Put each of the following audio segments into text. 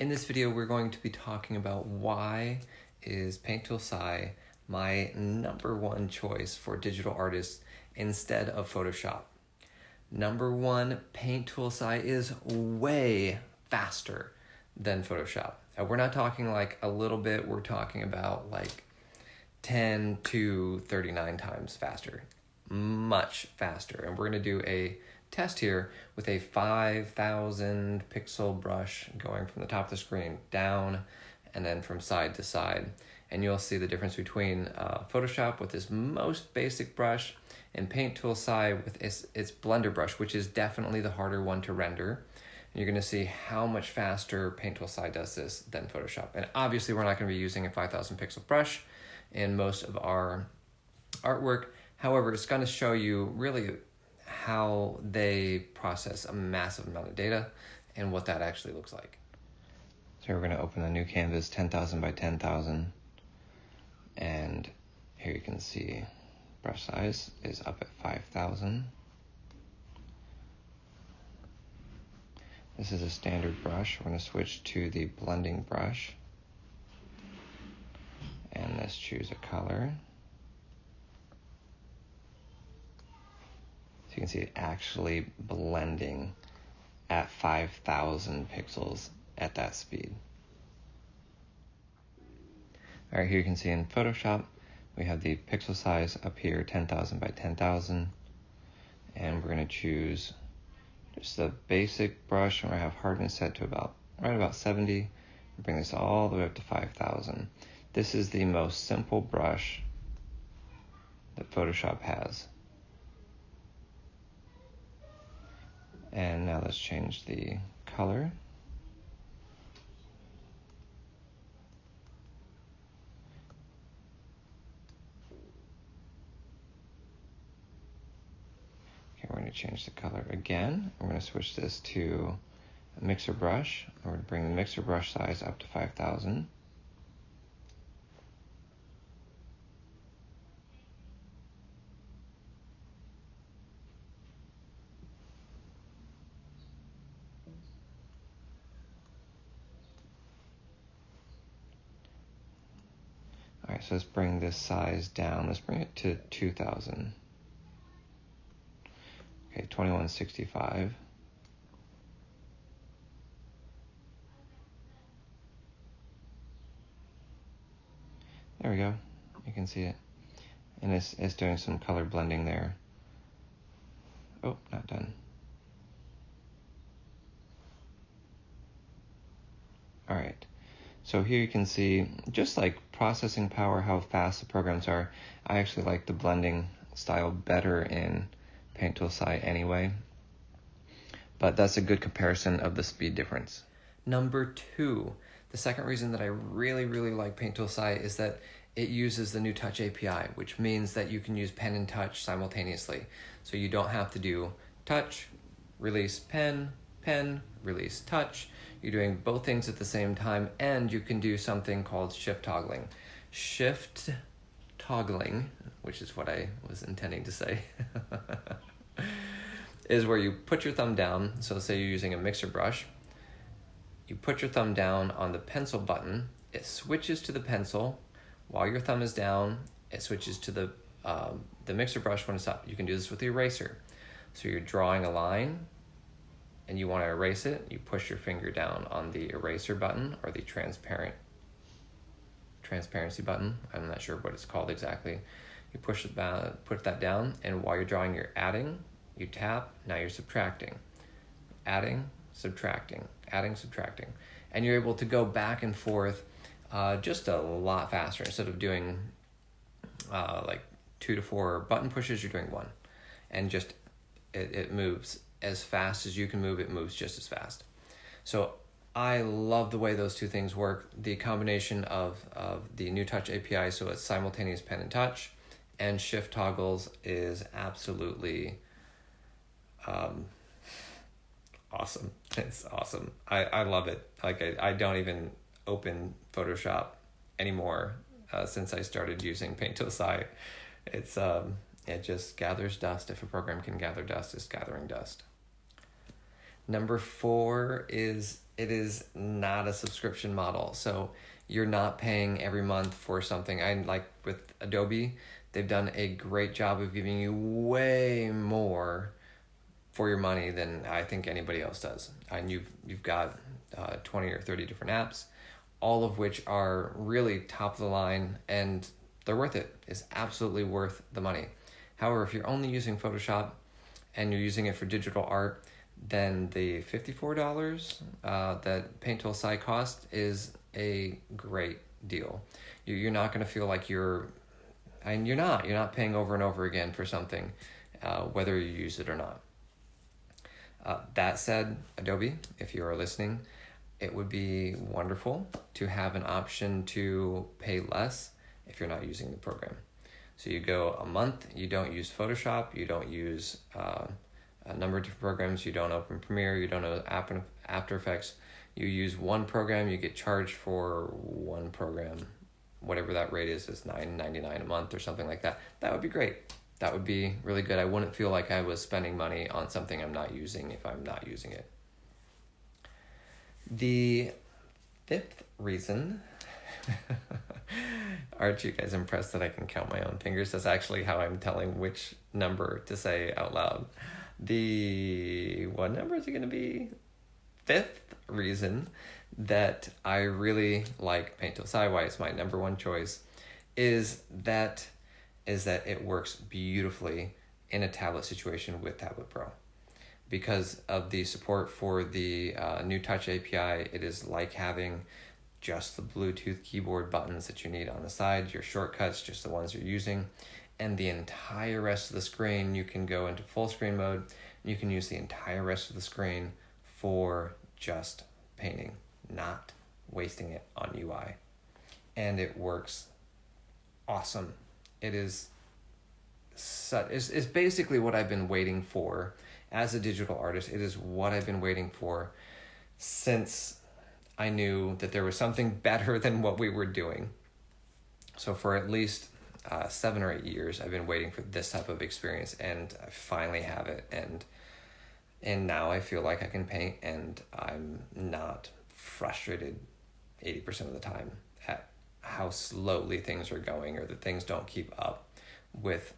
In this video, we're going to be talking about why is Paint Tool SAI my number one choice for digital artists instead of Photoshop. Number one, Paint Tool SAI is way faster than Photoshop. We're not talking like a little bit, we're talking about like 10 to 39 times faster, much faster. And we're gonna do a test here with a 5,000 pixel brush going from the top of the screen down and then from side to side. And you'll see the difference between Photoshop with this most basic brush and Paint Tool SAI with its blender brush, which is definitely the harder one to render. And you're gonna see how much faster Paint Tool SAI does this than Photoshop. And obviously we're not gonna be using a 5,000 pixel brush in most of our artwork. However, it's gonna show you really how they process a massive amount of data and what that actually looks like. So we're going to open a new canvas, 10,000 by 10,000, and here you can see brush size is up at 5,000. This is a standard brush. We're going to switch to the blending brush, and let's choose a color. So you can see it actually blending at 5,000 pixels at that speed. All right, here you can see in Photoshop, we have the pixel size up here, 10,000 by 10,000. And we're gonna choose just the basic brush, and we're gonna have hardness set to right about 70. Bring this all the way up to 5,000. This is the most simple brush that Photoshop has. And now let's change the color. Okay, we're going to change the color again. We're going to switch this to a mixer brush. We're going to bring the mixer brush size up to 5,000. All right, so let's bring this size down. Let's bring it to 2,000. Okay, 2165. There we go. You can see it. And it's doing some color blending there. Oh, not done. All right. So here you can see, just like processing power, how fast the programs are. I actually like the blending style better in Paint Tool SAI anyway, but that's a good comparison of the speed difference. Number two, the second reason that I really like Paint Tool SAI is that it uses the new Touch API, which means that you can use pen and touch simultaneously. So you don't have to do touch, release pen, pen, release touch. You're doing both things at the same time, and you can do something called shift toggling. Shift toggling, which is what I was intending to say, is where you put your thumb down. So say you're using a mixer brush. You put your thumb down on the pencil button. It switches to the pencil. While your thumb is down, it switches to the mixer brush when it's up. You can do this with the eraser. So you're drawing a line, and you want to erase it, you push your finger down on the eraser button or the transparency button. I'm not sure what it's called exactly. You push put that down, and while you're drawing, you're adding, you tap, now you're subtracting. Adding, subtracting, adding, subtracting. And you're able to go back and forth just a lot faster. Instead of doing like 2 to 4 button pushes, you're doing 1. And just, it moves as fast as you can move, it moves just as fast. So I love the way those two things work. The combination of the new Touch API, so it's simultaneous pen and touch, and shift toggles is absolutely awesome. It's awesome. I love it. Like I don't even open Photoshop anymore since I started using Paint Tool SAI. It just gathers dust. If a program can gather dust, it's gathering dust. Number 4 is it is not a subscription model. So you're not paying every month for something. I like with Adobe, they've done a great job of giving you way more for your money than I think anybody else does. And you've got 20 or 30 different apps, all of which are really top of the line, and they're worth it. It's absolutely worth the money. However, if you're only using Photoshop and you're using it for digital art, then the $54 that Paint Tool SAI cost is a great deal. You're not going to feel like you're not paying over and over again for something, whether you use it or not. That said, Adobe, if you are listening, it would be wonderful to have an option to pay less if you're not using the program. So you go a month, you don't use Photoshop, you don't use a number of different programs, you don't open Premiere, you don't know After Effects, you use one program, you get charged for one program, whatever that rate is $9.99 a month or something like that. That would be great. That would be really good. I wouldn't feel like I was spending money on something I'm not using if I'm not using it. The 5th reason, aren't you guys impressed that I can count my own fingers? That's actually how I'm telling which number to say out loud. What number is it going to be? 5th reason that I really like Paint Tool SAI, why it's my number one choice, is that it works beautifully in a tablet situation with Tablet Pro. Because of the support for the new Touch API, it is like having just the Bluetooth keyboard buttons that you need on the side, your shortcuts, just the ones you're using, and the entire rest of the screen, you can go into full screen mode, and you can use the entire rest of the screen for just painting, not wasting it on UI. And it works awesome. It is it's basically what I've been waiting for as a digital artist. It is what I've been waiting for since I knew that there was something better than what we were doing. So for at least 7 or 8 years, I've been waiting for this type of experience, and I finally have it. And now I feel like I can paint, and I'm not frustrated 80% of the time at how slowly things are going, or that things don't keep up with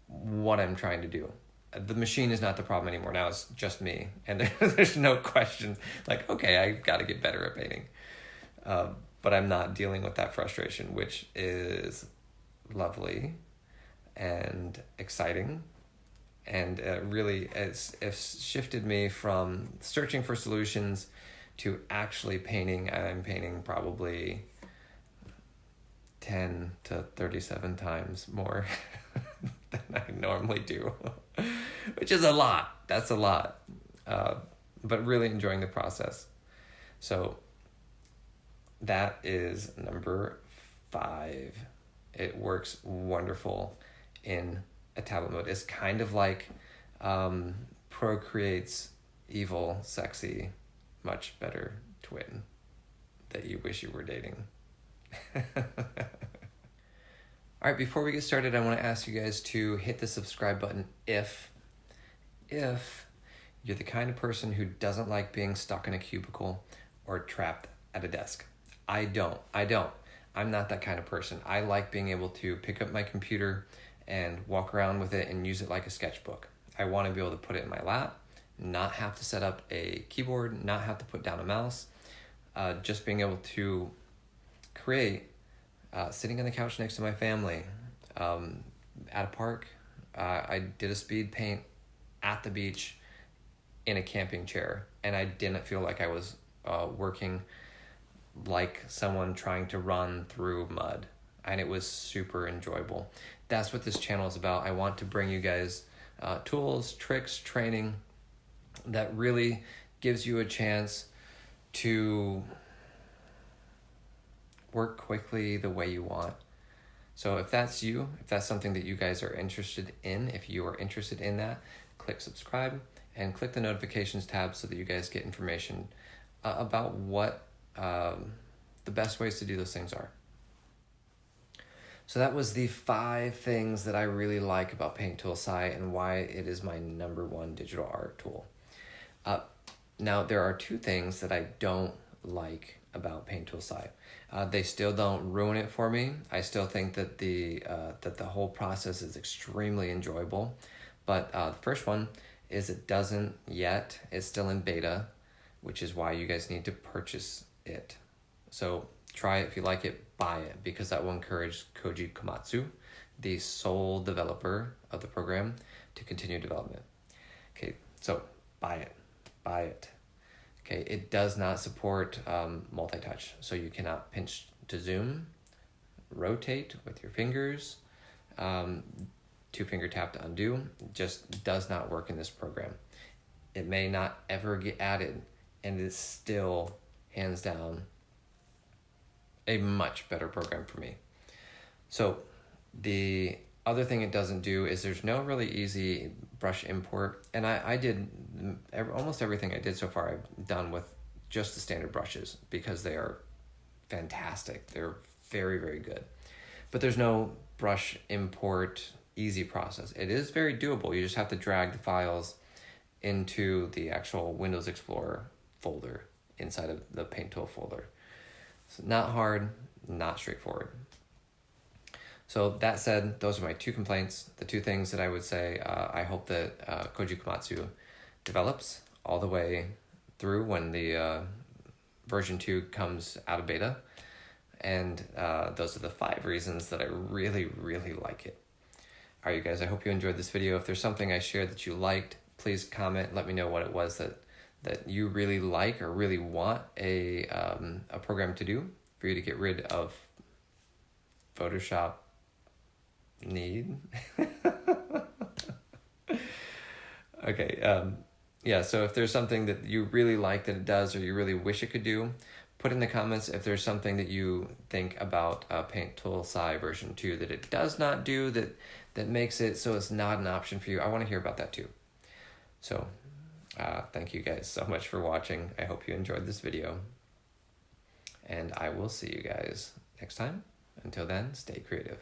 what I'm trying to do. The machine is not the problem anymore. Now it's just me, and there's no question. Like, okay, I've got to get better at painting. But I'm not dealing with that frustration, which is lovely and exciting. And really, it's shifted me from searching for solutions to actually painting. I'm painting probably 10 to 37 times more than I normally do, which is a lot. That's a lot. But really enjoying the process. So that is number 5. It works wonderful in a tablet mode. It's kind of like Procreate's evil, sexy, much better twin that you wish you were dating. All right, before we get started, I want to ask you guys to hit the subscribe button if you're the kind of person who doesn't like being stuck in a cubicle or trapped at a desk. I don't. I'm not that kind of person. I like being able to pick up my computer and walk around with it and use it like a sketchbook. I want to be able to put it in my lap, not have to set up a keyboard, not have to put down a mouse, just being able to create sitting on the couch next to my family, at a park. I did a speed paint at the beach in a camping chair, and I didn't feel like I was working like someone trying to run through mud, and it was super enjoyable. That's what this channel is about. I want to bring you guys tools, tricks, training that really gives you a chance to work quickly the way you want. So if that's you, if that's something that you guys are interested in, if you are interested in that, click subscribe and click the notifications tab so that you guys get information about what the best ways to do those things are. So that was the 5 things that I really like about Paint Tool SAI and why it is my number one digital art tool. Now, there are two things that I don't like about Paint Tool SAI. They still don't ruin it for me. I still think that the whole process is extremely enjoyable. But the first one is it doesn't yet. It's still in beta, which is why you guys need to purchase it. So try it. If you like it, buy it, because that will encourage Koji Komatsu, the sole developer of the program, to continue development. Okay, so buy it. Buy it. Okay, it does not support multi-touch, so you cannot pinch to zoom, rotate with your fingers, two-finger tap to undo. It just does not work in this program. It may not ever get added, and it's still, hands down, a much better program for me. So the other thing it doesn't do is there's no really easy brush import, and I did almost everything I did so far I've done with just the standard brushes, because they are fantastic. They're very, very good. But there's no brush import easy process. It is very doable. You just have to drag the files into the actual Windows Explorer folder inside of the Paint Tool folder. So not hard, not straightforward. So that said, those are my two complaints. The two things that I would say I hope that Koji Komatsu develops all the way through when the version 2 comes out of beta. And those are the 5 reasons that I really, really like it. All right, you guys, I hope you enjoyed this video. If there's something I shared that you liked, please comment. Let me know what it was that you really like or really want a program to do for you to get rid of Photoshop need. Okay, yeah, so if there's something that you really like that it does, or you really wish it could do, put in the comments if there's something that you think about Paint Tool SAI version 2 that it does not do, that makes it so it's not an option for you. I want to hear about that too. So thank you guys so much for watching. I hope you enjoyed this video, and I will see you guys next time. Until then, stay creative.